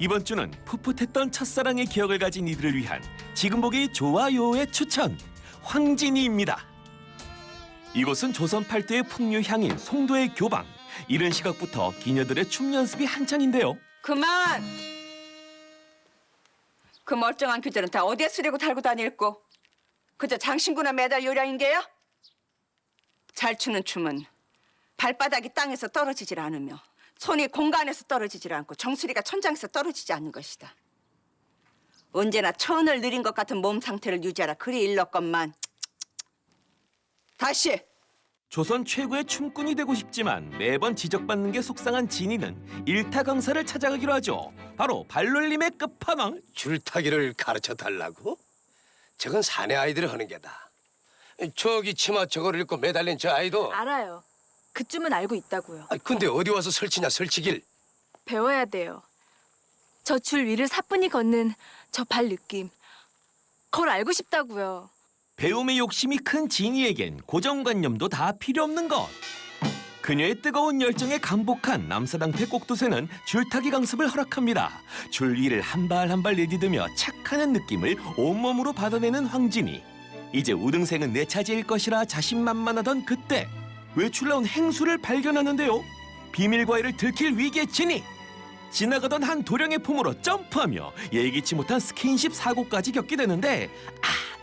이번 주는 풋풋했던 첫사랑의 기억을 가진 이들을 위한 지금 보기 좋아요의 추천 황진이입니다. 이곳은 조선 팔도의 풍류향인 송도의 교방. 이른 시각부터 기녀들의 춤 연습이 한창인데요. 그만! 그 멀쩡한 귀들은 다 어디에 쓰려고 달고 다닐꼬? 그저 장신구나 매달 요량인 게야? 잘 추는 춤은 발바닥이 땅에서 떨어지질 않으며 손이 공간에서 떨어지질 않고 정수리가 천장에서 떨어지지 않는 것이다. 언제나 천을 느린 것 같은 몸 상태를 유지하라 그리 일렀건만. 다시! 조선 최고의 춤꾼이 되고 싶지만 매번 지적받는 게 속상한 진이는 일타 강사를 찾아가기로 하죠. 바로 발놀림의 끝판왕. 줄타기를 가르쳐 달라고? 저건 사내 아이들이 하는 게다. 저기 치마 저거를 입고 매달린 저 아이도. 알아요. 그 춤은 알고 있다고요. 근데 어디 와서 설치냐 설치길. 배워야 돼요. 저 줄 위를 사뿐히 걷는 저 발 느낌. 그걸 알고 싶다고요. 배움의 욕심이 큰 진이에겐 고정관념도 다 필요 없는 것. 그녀의 뜨거운 열정에 감복한 남사당패 꼭두새는 줄타기 강습을 허락합니다. 줄 위를 한 발 한 발 내디디며 착하는 느낌을 온몸으로 받아내는 황진이. 이제 우등생은 내 차지일 것이라 자신만만하던 그때 외출 나온 행수를 발견하는데요. 비밀 과외를 들킬 위기의 진이. 지나가던 한 도령의 품으로 점프하며 예기치 못한 스킨십 사고까지 겪게 되는데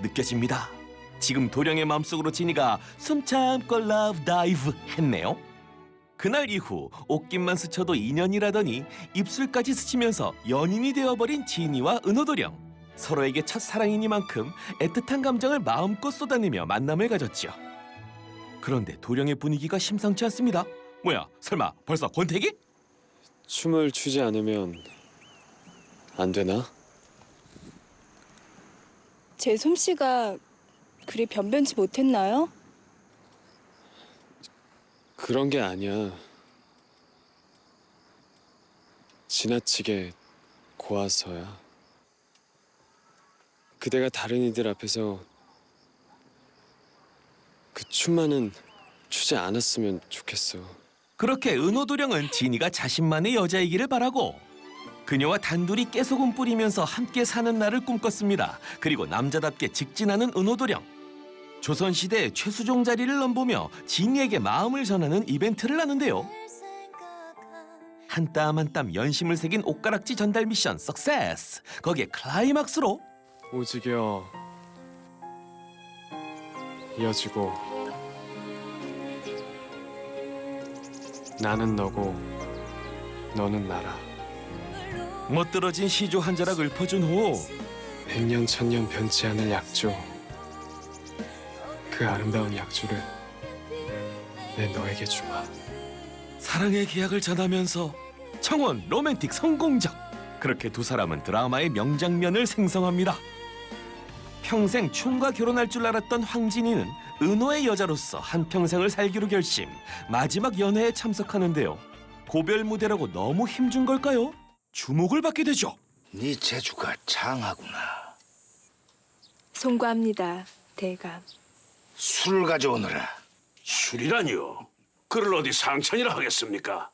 느껴집니다. 지금 도령의 마음속으로 진이가 숨 참고 러브 다이브 했네요. 그날 이후 옷깃만 스쳐도 인연이라더니 입술까지 스치면서 연인이 되어버린 진이와 은호도령. 서로에게 첫사랑이니만큼 애틋한 감정을 마음껏 쏟아내며 만남을 가졌죠. 그런데 도령의 분위기가 심상치 않습니다. 뭐야, 설마 벌써 권태기? 춤을 추지 않으면 안 되나? 제 솜씨가 그리 변변치 못했나요? 그런 게 아니야. 지나치게 고와서야. 그대가 다른 이들 앞에서 그 춤만은 추지 않았으면 좋겠어. 그렇게 은호도령은 진이가 자신만의 여자이기를 바라고 그녀와 단둘이 깨소금 뿌리면서 함께 사는 날을 꿈꿨습니다. 그리고 남자답게 직진하는 은호도령. 조선시대 최수종 자리를 넘보며 진이에게 마음을 전하는 이벤트를 하는데요. 한 땀 한 땀 연심을 새긴 옷가락지 전달 미션 석세스. 거기에 클라이막스로 오지겨 이어지고 나는 너고 너는 나라. 멋들어진 시조 한 자락 읊어준 후 백년 천년 변치 않을 약조. 그 아름다운 약조를 내 너에게 주마. 사랑의 계약을 전하면서 청혼 로맨틱 성공적. 그렇게 두 사람은 드라마의 명장면을 생성합니다. 평생 춤과 결혼할 줄 알았던 황진이는 은호의 여자로서 한평생을 살기로 결심. 마지막 연회에 참석하는데요. 고별 무대라고 너무 힘준 걸까요? 주목을 받게 되죠. 네 재주가 장하구나. 송구합니다, 대감. 술을 가져오너라. 술이라니요? 그를 어디 상찬이라 하겠습니까?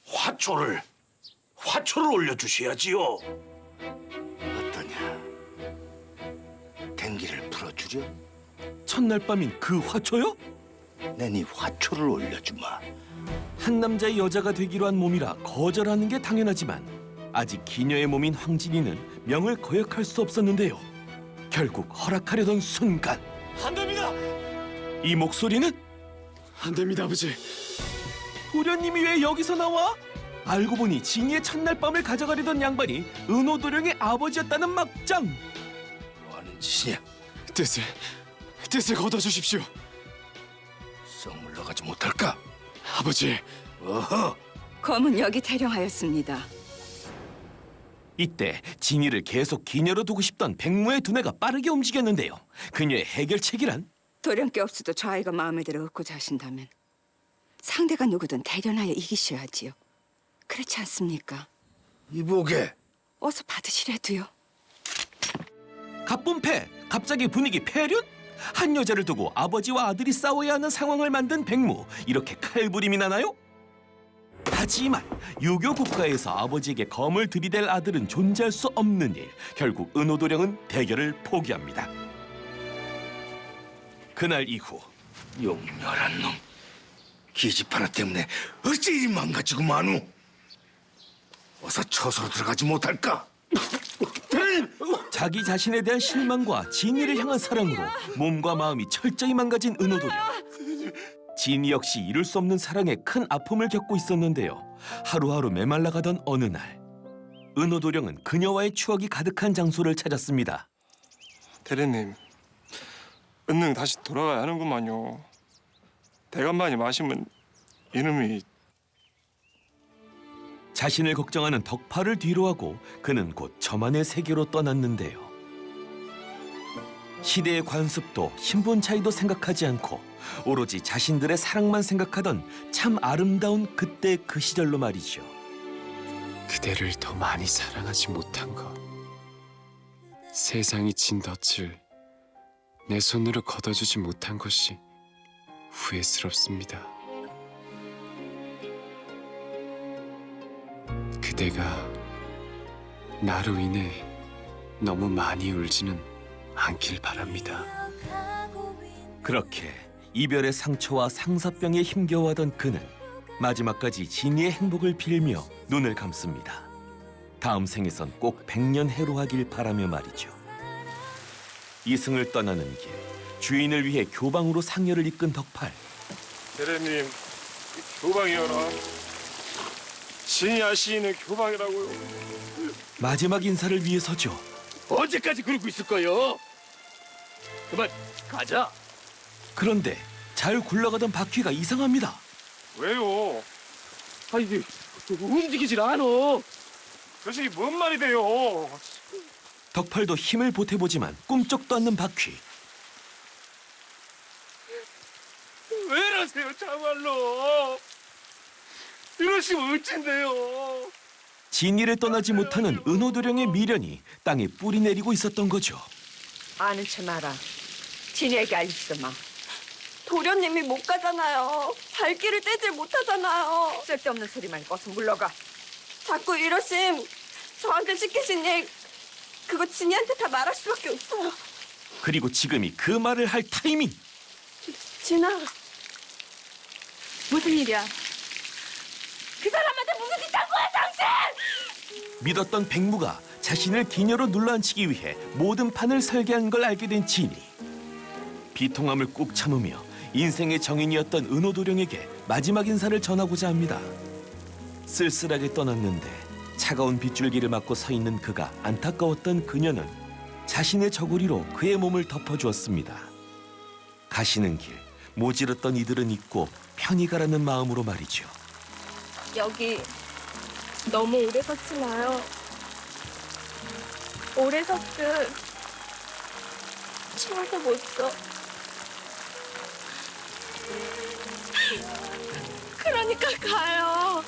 화초를 올려주셔야지요. 어떠냐? 댕기를 풀어주려? 첫날 밤인 그 화초요? 내 네 화초를 올려주마. 한 남자의 여자가 되기로 한 몸이라 거절하는 게 당연하지만 아직 기녀의 몸인 황진이는 명을 거역할 수 없었는데요. 결국 허락하려던 순간 안 됩니다. 이 목소리는 안 됩니다, 아버지. 도련님이 왜 여기서 나와? 알고 보니 진이의 첫날 밤을 가져가려던 양반이 은호도령의 아버지였다는 막장. 뭐하는 짓이냐? 뜻을 거둬주십시오. 썩 물러가지 못할까? 아버지. 어허! 검은 여기 태령하였습니다. 이때 진이를 계속 기녀로 두고 싶던 백무의 두뇌가 빠르게 움직였는데요. 그녀의 해결책이란? 도령께 없어도 저 아이가 마음에 들어 얻고자 하신다면 상대가 누구든 대련하여 이기셔야지요. 그렇지 않습니까? 이보게. 어서 받으시래도요. 갑분패, 갑자기 분위기 폐륜? 한 여자를 두고 아버지와 아들이 싸워야 하는 상황을 만든 백무. 이렇게 칼부림이 나나요? 하지만 유교 국가에서 아버지에게 검을 들이댈 아들은 존재할 수 없는 일. 결국 은호도령은 대결을 포기합니다. 그날 이후 용렬한 놈. 계집 하나 때문에 어째 이리 망가지고 마누. 어서 처소로 들어가지 못할까? 자기 자신에 대한 실망과 진이를 향한 사랑으로 몸과 마음이 철저히 망가진 은호도령. 진이 역시 이룰 수 없는 사랑에 큰 아픔을 겪고 있었는데요. 하루하루 메말라가던 어느 날 은호도령은 그녀와의 추억이 가득한 장소를 찾았습니다. 대리님, 은능 다시 돌아가야 하는구만요. 대감만이 마시면 이놈이 자신을 걱정하는 덕파를 뒤로하고 그는 곧 저만의 세계로 떠났는데요. 시대의 관습도 신분 차이도 생각하지 않고 오로지 자신들의 사랑만 생각하던 참 아름다운 그때 그 시절로 말이죠. 그대를 더 많이 사랑하지 못한 것, 세상이 진 덫을 내 손으로 걷어주지 못한 것이 후회스럽습니다. 그대가 나로 인해 너무 많이 울지는 않길 바랍니다. 그렇게 이별의 상처와 상사병에 힘겨워하던 그는 마지막까지 진이의 행복을 빌며 눈을 감습니다. 다음 생에선 꼭 백년해로하길 바라며 말이죠. 이승을 떠나는 길, 주인을 위해 교방으로 상여를 이끈 덕팔. 대리님 교방이어라. 신이야 시인은 교방이라고요. 마지막 인사를 위해서죠. 언제까지 그러고 있을 거요? 그만 가자. 그런데 잘 굴러가던 바퀴가 이상합니다. 왜요? 아니 움직이질 않아. 그것이 뭔 말이 돼요? 덕팔도 힘을 보태보지만 꿈쩍도 않는 바퀴. 왜 이러세요, 참말로? 이러시면 어쩐데요? 진이를 떠나지 못하는 은호도령의 미련이 땅에 뿌리 내리고 있었던 거죠. 아는 체 마라. 진이에게 알리지도 마. 도련님이 못 가잖아요. 발길을 떼질 못하잖아요. 쓸데없는 소리만 꺼서 물러가. 자꾸 이러심 저한테 시키신 일 그거 진이한테 다 말할 수밖에 없어요. 그리고 지금이 그 말을 할 타이밍. 진아, 무슨 일이야? 그 사람한테 무슨 짓 한 거야, 당신? 믿었던 백무가 자신을 기녀로 눌러앉히기 위해 모든 판을 설계한 걸 알게 된 진이. 비통함을 꾹 참으며 인생의 정인이었던 은호도령에게 마지막 인사를 전하고자 합니다. 쓸쓸하게 떠났는데 차가운 빗줄기를 맞고 서 있는 그가 안타까웠던 그녀는 자신의 저고리로 그의 몸을 덮어주었습니다. 가시는 길 모질었던 이들은 잊고 편히 가라는 마음으로 말이죠. 여기 너무 오래 섰지 마요. 오래 섰음 추워서 못 서. 그러니까 가요.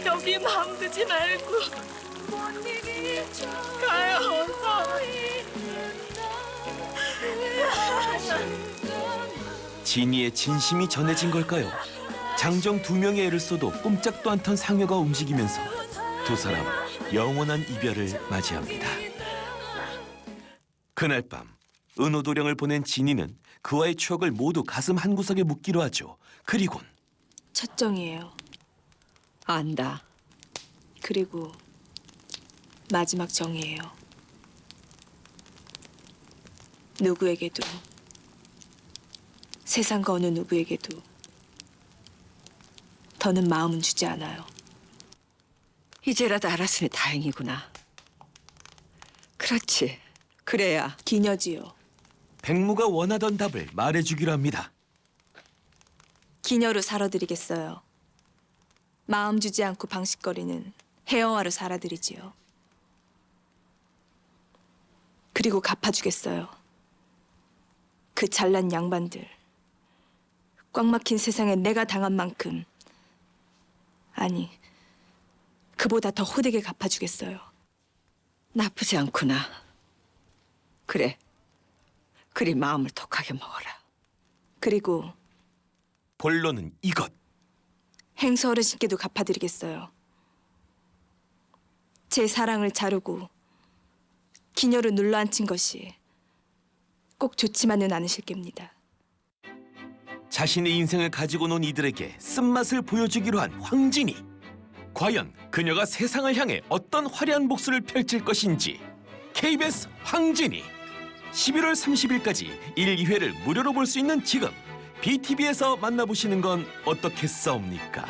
여기 마음 두지 말고 가요, 어서. 진이의 진심이 전해진 걸까요? 장정 2명의 애를 쏘도 꼼짝도 않던 상여가 움직이면서 두 사람 영원한 이별을 맞이합니다. 그날 밤 은호도령을 보낸 진이는 그와의 추억을 모두 가슴 한구석에 묻기로 하죠. 그리곤 첫 정이에요. 안다. 그리고 마지막 정이에요. 누구에게도, 세상 그 어느 누구에게도 더는 마음은 주지 않아요. 이제라도 알았으니 다행이구나. 그렇지. 그래야. 기녀지요. 백무가 원하던 답을 말해주기로 합니다. 기녀로 살아드리겠어요. 마음 주지 않고 방식거리는 해영화로 살아드리지요. 그리고 갚아주겠어요. 그 잘난 양반들. 꽉 막힌 세상에 내가 당한 만큼, 아니, 그보다 더 호되게 갚아주겠어요. 나쁘지 않구나. 그래. 그리 마음을 독하게 먹어라. 그리고 본론은 이것. 행수 어르신께도 갚아드리겠어요. 제 사랑을 자르고 기녀로 눌러앉힌 것이 꼭 좋지만은 않으실 겁니다. 자신의 인생을 가지고 논 이들에게 쓴맛을 보여주기로 한 황진이. 과연 그녀가 세상을 향해 어떤 화려한 복수를 펼칠 것인지. KBS 황진이 11월 30일까지 1, 2회를 무료로 볼 수 있는 지금 BTV에서 만나보시는 건 어떻겠사옵니까?